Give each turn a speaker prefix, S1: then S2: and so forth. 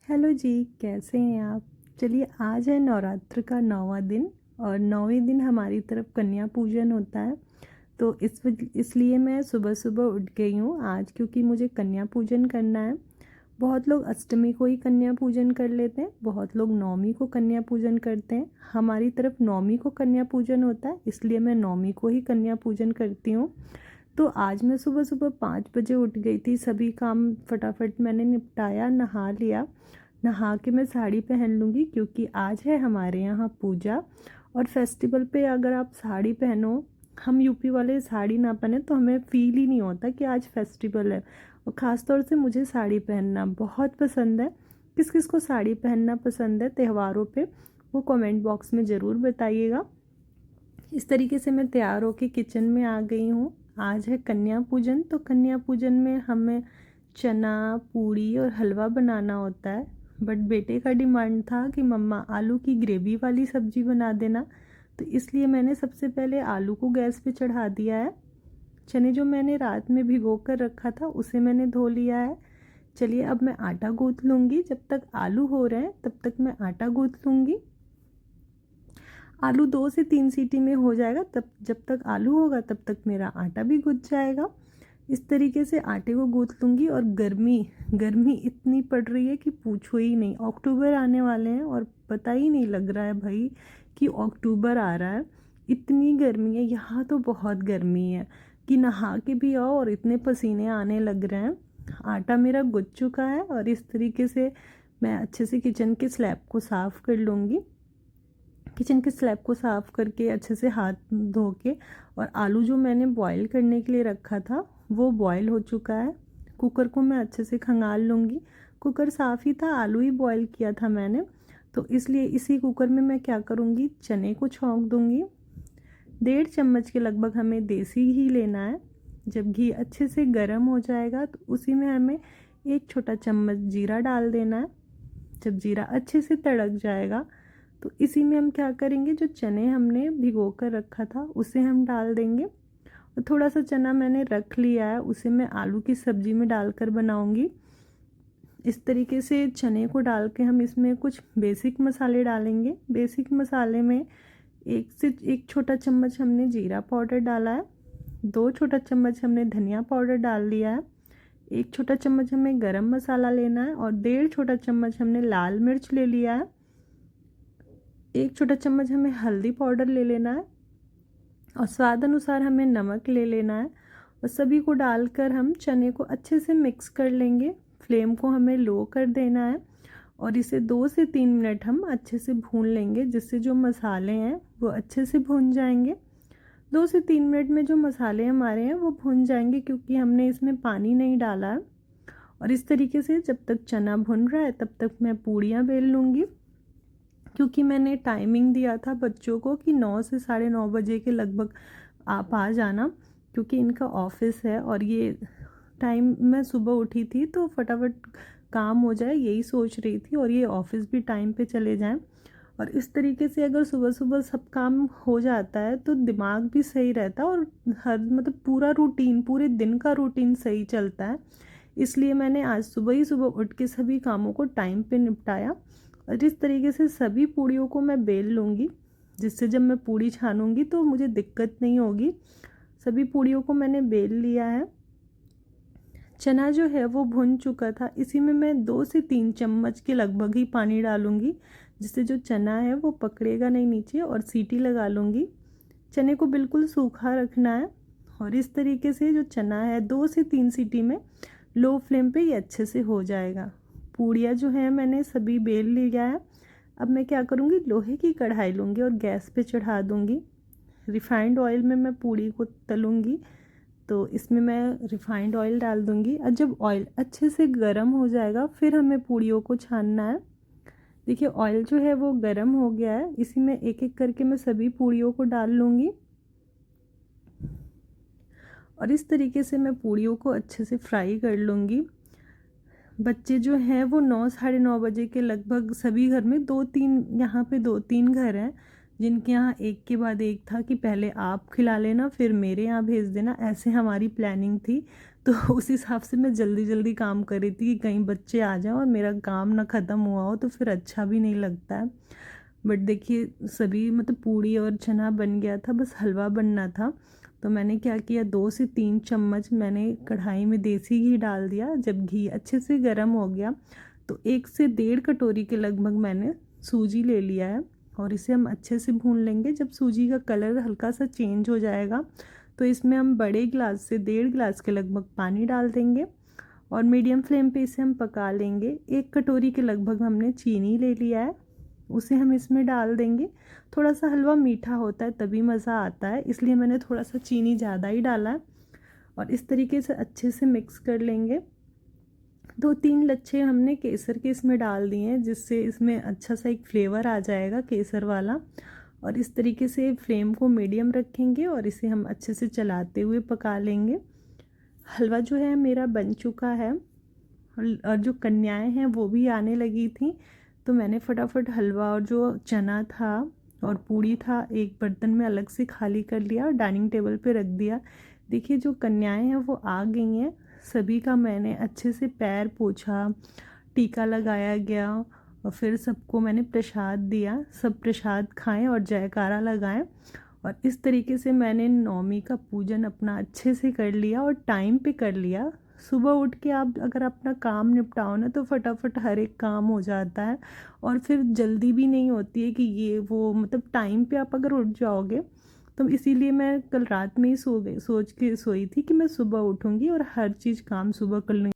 S1: Hello जी, कैसे हैं आप? चलिए आज है नवरात्र का 9वां दिन और 9वें दिन हमारी तरफ कन्या पूजन होता है। तो इसलिए मैं सुबह-सुबह उठ गई हूँ आज क्योंकि मुझे कन्या पूजन करना है। बहुत लोग अष्टमी को ही कन्या पूजन कर लेते हैं, बहुत लोग नवमी को कन्या पूजन करते हैं। हमारी तरफ नवमी को कन्या पूजन होता है, इसलिए मैं नवमी को ही कन्या पूजन करती हूँ। तो आज मैं सुबह-सुबह 5 बजे उठ गई थी, सभी काम फटाफट मैंने निपटाया, नहा लिया। नहा के मैं साड़ी पहन लूँगी क्योंकि आज है हमारे यहाँ पूजा। और फेस्टिवल पे अगर आप साड़ी पहनो, हम यूपी वाले साड़ी ना पहने तो हमें फ़ील ही नहीं होता कि आज फेस्टिवल है। और ख़ास तौर से मुझे साड़ी पहनना बहुत पसंद है। किस किस को साड़ी पहनना पसंद है त्योहारों पे, वो कमेंट बॉक्स में ज़रूर बताइएगा। इस तरीके से मैं तैयार होके किचन में आ गई हूँ। आज है कन्या पूजन, तो कन्या पूजन में हमें चना, पूड़ी और हलवा बनाना होता है। बट बेटे का डिमांड था कि मम्मा आलू की ग्रेवी वाली सब्ज़ी बना देना, तो इसलिए मैंने सबसे पहले आलू को गैस पे चढ़ा दिया है। चने जो मैंने रात में भिगो कर रखा था उसे मैंने धो लिया है। चलिए अब मैं आटा गूँथ लूँगी, जब तक आलू हो रहे हैं तब तक मैं आटा गूँथ लूँगी। आलू 2 से 3 सीटी में हो जाएगा, तब जब तक आलू होगा तब तक मेरा आटा भी गुँथ जाएगा। इस तरीके से आटे को गूँथ लूँगी। और गर्मी इतनी पड़ रही है कि पूछो ही नहीं। अक्टूबर आने वाले हैं और पता ही नहीं लग रहा है भाई कि अक्टूबर आ रहा है। इतनी गर्मी है यहाँ, तो बहुत गर्मी है कि नहा के भी आओ और इतने पसीने आने लग रहे हैं। आटा मेरा गुँथ चुका है और इस तरीके से मैं अच्छे से किचन के स्लैब को साफ़ कर लूँगी। किचन के स्लैब को साफ़ करके अच्छे से हाथ धो के, और आलू जो मैंने बॉईल करने के लिए रखा था वो बॉईल हो चुका है। कुकर को मैं अच्छे से खंगाल लूँगी। कुकर साफ़ ही था, आलू ही बॉईल किया था मैंने, तो इसलिए इसी कुकर में मैं क्या करूँगी, चने को छौंक दूँगी। 1.5 चम्मच के लगभग हमें देसी घी लेना है। जब घी अच्छे से गर्म हो जाएगा तो उसी में हमें 1 छोटा चम्मच जीरा डाल देना है। जब जीरा अच्छे से तड़क जाएगा तो इसी में हम क्या करेंगे, जो चने हमने भिगो कर रखा था उसे हम डाल देंगे। और थोड़ा सा चना मैंने रख लिया है, उसे मैं आलू की सब्ज़ी में डालकर बनाऊंगी। इस तरीके से चने को डाल के हम इसमें कुछ बेसिक मसाले डालेंगे। बेसिक मसाले में 1 छोटा चम्मच हमने जीरा पाउडर डाला है, 2 छोटा चम्मच हमने धनिया पाउडर डाल दिया है, 1 छोटा चम्मच हमें गरम मसाला लेना है और 1.5 छोटा चम्मच हमने लाल मिर्च ले लिया है। 1 छोटा चम्मच हमें हल्दी पाउडर ले लेना है और स्वाद अनुसार हमें नमक ले लेना है। और सभी को डालकर हम चने को अच्छे से मिक्स कर लेंगे। फ्लेम को हमें लो कर देना है और इसे 2 से 3 मिनट हम अच्छे से भून लेंगे, जिससे जो मसाले हैं वो अच्छे से भून जाएंगे। 2 से 3 मिनट में जो मसाले हमारे हैं वो भून जाएंगे क्योंकि हमने इसमें पानी नहीं डाला है। और इस तरीके से जब तक चना भुन रहा है तब तक मैं पूड़ियाँ बेल लूँगी, क्योंकि मैंने टाइमिंग दिया था बच्चों को कि 9 से 9:30 बजे के लगभग आप आ जाना, क्योंकि इनका ऑफिस है। और ये टाइम मैं सुबह उठी थी तो फटाफट काम हो जाए यही सोच रही थी, और ये ऑफिस भी टाइम पे चले जाएं। और इस तरीके से अगर सुबह सुबह सब काम हो जाता है तो दिमाग भी सही रहता है और हर मतलब पूरा रूटीन, पूरे दिन का रूटीन सही चलता है। इसलिए मैंने आज सुबह ही सुबह उठ के सभी कामों को टाइम पे निपटाया। और इस तरीके से सभी पूड़ियों को मैं बेल लूँगी, जिससे जब मैं पूड़ी छानूँगी तो मुझे दिक्कत नहीं होगी। सभी पूड़ियों को मैंने बेल लिया है। चना जो है वो भुन चुका था, इसी में मैं 2 से 3 चम्मच के लगभग ही पानी डालूँगी, जिससे जो चना है वो पकड़ेगा नहीं नीचे, और सीटी लगा लूँगी। चने को बिल्कुल सूखा रखना है। और इस तरीके से जो चना है 2 से 3 सीटी में लो फ्लेम पे ये अच्छे से हो जाएगा। पूड़ियाँ जो हैं मैंने सभी बेल लिया है। अब मैं क्या करूँगी, लोहे की कढ़ाई लूँगी और गैस पे चढ़ा दूँगी। रिफाइंड ऑयल में मैं पूड़ी को तलूँगी, तो इसमें मैं रिफाइंड ऑयल डाल दूँगी। और जब ऑयल अच्छे से गर्म हो जाएगा फिर हमें पूड़ियों को छानना है। देखिए ऑयल जो है वो गर्म हो गया है, इसी में एक एक करके मैं सभी पूड़ियों को डाल लूँगी। और इस तरीके से मैं पूड़ियों को अच्छे से फ्राई कर लूँगी। बच्चे जो हैं वो 9 साढ़े 9 बजे के लगभग, सभी घर में 2-3, यहाँ पे 2-3 घर हैं जिनके यहाँ एक के बाद एक था कि पहले आप खिला लेना फिर मेरे यहाँ भेज देना, ऐसे हमारी प्लानिंग थी। तो उस हिसाब से मैं जल्दी जल्दी काम कर रही थी कि कहीं बच्चे आ जाएं और मेरा काम ना ख़त्म हुआ हो, तो फिर अच्छा भी नहीं लगता है। बट देखिए सभी मतलब पूड़ी और चना बन गया था, बस हलवा बनना था। तो मैंने क्या किया, 2 से 3 चम्मच मैंने कढ़ाई में देसी घी डाल दिया। जब घी अच्छे से गर्म हो गया तो 1 से 1.5 कटोरी के लगभग मैंने सूजी ले लिया है और इसे हम अच्छे से भून लेंगे। जब सूजी का कलर हल्का सा चेंज हो जाएगा तो इसमें हम बड़े गिलास से 1.5 गिलास के लगभग पानी डाल देंगे और मीडियम फ्लेम पे इसे हम पका लेंगे। 1 कटोरी के लगभग हमने चीनी ले लिया है, उसे हम इसमें डाल देंगे। थोड़ा सा हलवा मीठा होता है तभी मज़ा आता है, इसलिए मैंने थोड़ा सा चीनी ज़्यादा ही डाला है और इस तरीके से अच्छे से मिक्स कर लेंगे। 2-3 लच्छे हमने केसर के इसमें डाल दिए हैं, जिससे इसमें अच्छा सा एक फ्लेवर आ जाएगा केसर वाला। और इस तरीके से फ्लेम को मीडियम रखेंगे और इसे हम अच्छे से चलाते हुए पका लेंगे। हलवा जो है मेरा बन चुका है और जो कन्याएं हैं वो भी आने लगी थी, तो मैंने फटाफट हलवा और जो चना था और पूड़ी था एक बर्तन में अलग से खाली कर लिया और डाइनिंग टेबल पे रख दिया। देखिए जो कन्याएं हैं वो आ गई हैं, सभी का मैंने अच्छे से पैर पोंछा, टीका लगाया गया और फिर सबको मैंने प्रसाद दिया। सब प्रसाद खाएं और जयकारा लगाएं। और इस तरीके से मैंने नवमी का पूजन अपना अच्छे से कर लिया और टाइम पे कर लिया। सुबह उठ के आप अगर अपना काम निपटाओ ना तो फटाफट हर एक काम हो जाता है और फिर जल्दी भी नहीं होती है कि ये वो मतलब टाइम पे आप अगर उठ जाओगे। तो इसीलिए मैं कल रात में ही सोच के सोई थी कि मैं सुबह उठूँगी और हर चीज़ काम सुबह कर लूँगी।